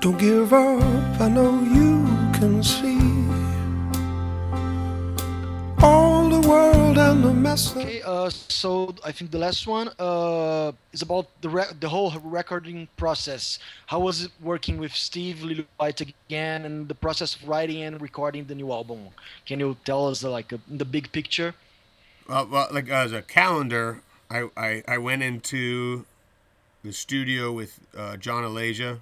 Don't give up, I know you can see all the world and the mess. Okay, so I think the last one is about the whole recording process. How was it working with Steve Lillywhite again, and the process of writing and recording the new album? Can you tell us the big picture? Well, like as a calendar, I went into the studio with John Alasia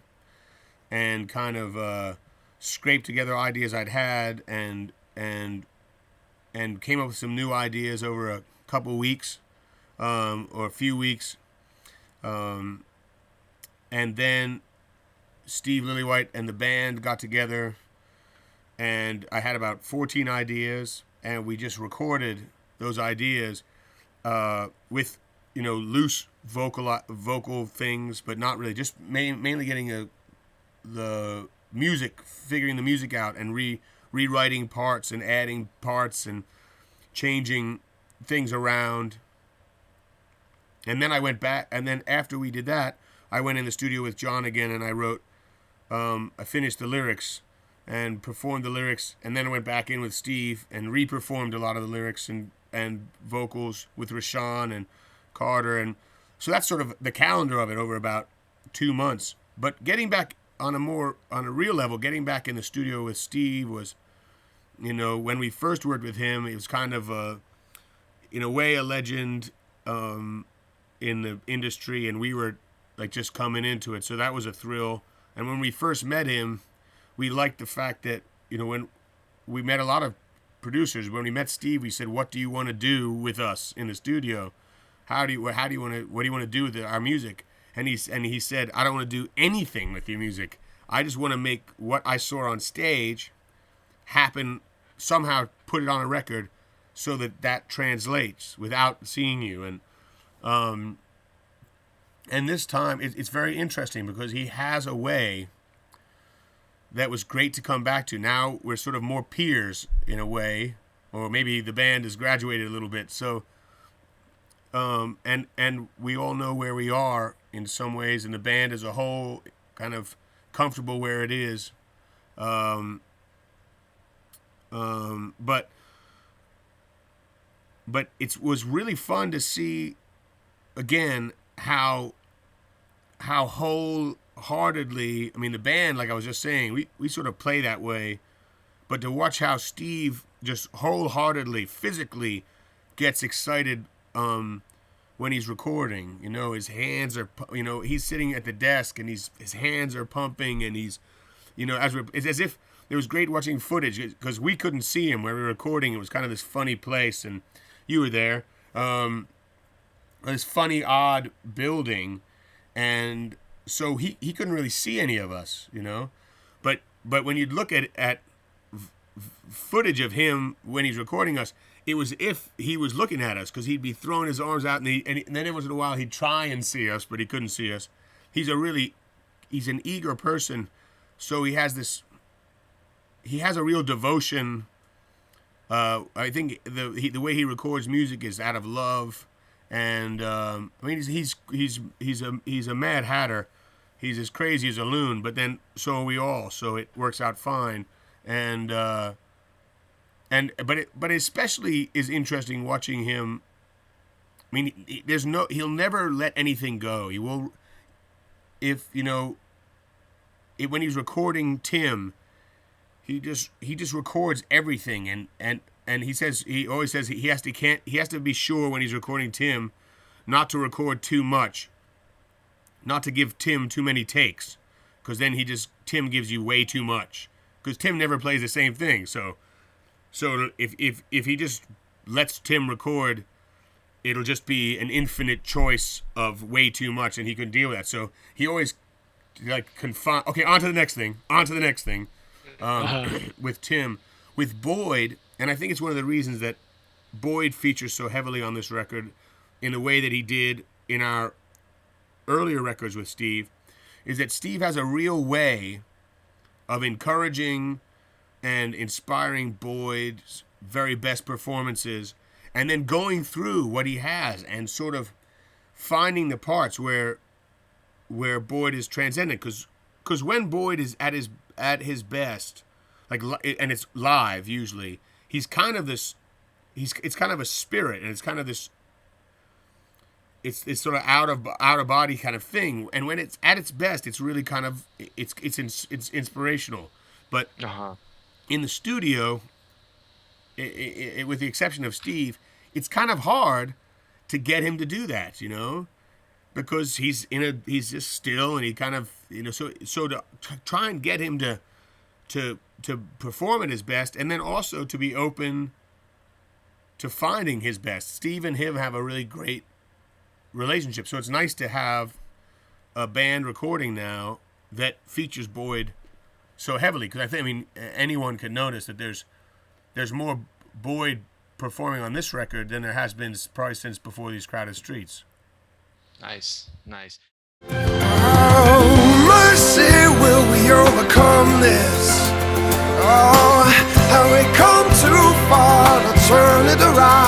and kind of scraped together ideas I'd had and came up with some new ideas over a couple weeks or a few weeks, um, and then Steve Lillywhite and the band got together, and I had about 14 ideas, and we just recorded those ideas with loose vocal things, but not really. Just mainly getting the music, figuring the music out, and rewriting parts and adding parts and changing things around. And then I went back, and then after we did that, I went in the studio with John again, and I wrote. I finished the lyrics and performed the lyrics, and then I went back in with Steve and re-performed a lot of the lyrics and vocals with Rashawn and Carter, and so that's sort of the calendar of it over about 2 months. But getting back on a real level, getting back in the studio with Steve was, when we first worked with him, it was kind of in a way a legend in the industry, and we were like just coming into it, so that was a thrill. And when we first met him, we liked the fact that when we met a lot of producers, when we met Steve, we said, "What do you want to do with us in the studio? How do you want to? What do you want to do with our music?" And he said, "I don't want to do anything with your music. I just want to make what I saw on stage happen somehow. Put it on a record so that translates without seeing you." And this time it's very interesting because he has a way that was great to come back to. Now we're sort of more peers in a way, or maybe the band has graduated a little bit. So, and we all know where we are in some ways, and the band as a whole kind of comfortable where it is. But it was really fun to see again how wholeheartedly, I mean, the band, like I was just saying, we sort of play that way, but to watch how Steve just wholeheartedly, physically gets excited when he's recording. His hands are, he's sitting at the desk and his hands are pumping, and he's, it's as if it was great watching footage because we couldn't see him where we were recording. It was kind of this funny place, and you were there. This funny, odd building, and so he couldn't really see any of us, But when you'd look at footage of him when he's recording us, it was if he was looking at us because he'd be throwing his arms out, and then every once in a while he'd try and see us, but he couldn't see us. He's an eager person, so he has a real devotion. I think the way he records music is out of love. And I mean, he's a mad hatter. He's as crazy as a loon. But then so are we all. So it works out fine. And but especially is interesting watching him. I mean, he'll never let anything go. He will, when he's recording Tim, he just records everything, and he always says he has to be sure when he's recording Tim not to record too much, not to give Tim too many takes, because then Tim gives you way too much, because Tim never plays the same thing. So if he just lets Tim record, it'll just be an infinite choice of way too much, and he can deal with that. So he always confine. Okay, on to the next thing. With Tim, with Boyd, and I think it's one of the reasons that Boyd features so heavily on this record in the way that he did in our earlier records with Steve, is that Steve has a real way of encouraging and inspiring Boyd's very best performances, and then going through what he has and sort of finding the parts where Boyd is transcendent, because because when Boyd is at his best, and it's live usually, he's kind of this. It's kind of a spirit, and it's kind of this. It's sort of out of body kind of thing, and when it's at its best, it's really kind of it's inspirational. But in the studio, with the exception of Steve, it's kind of hard to get him to do that, because he's just still, and he kind of so to try and get him to perform at his best, and then also to be open to finding his best. Steve and him have a really great relationship, so it's nice to have a band recording now that features Boyd so heavily, because anyone can notice that there's more Boyd performing on this record than there has been probably since Before These Crowded Streets. Nice. Oh, mercy, will we overcome this? Oh, have we come too far to turn it around?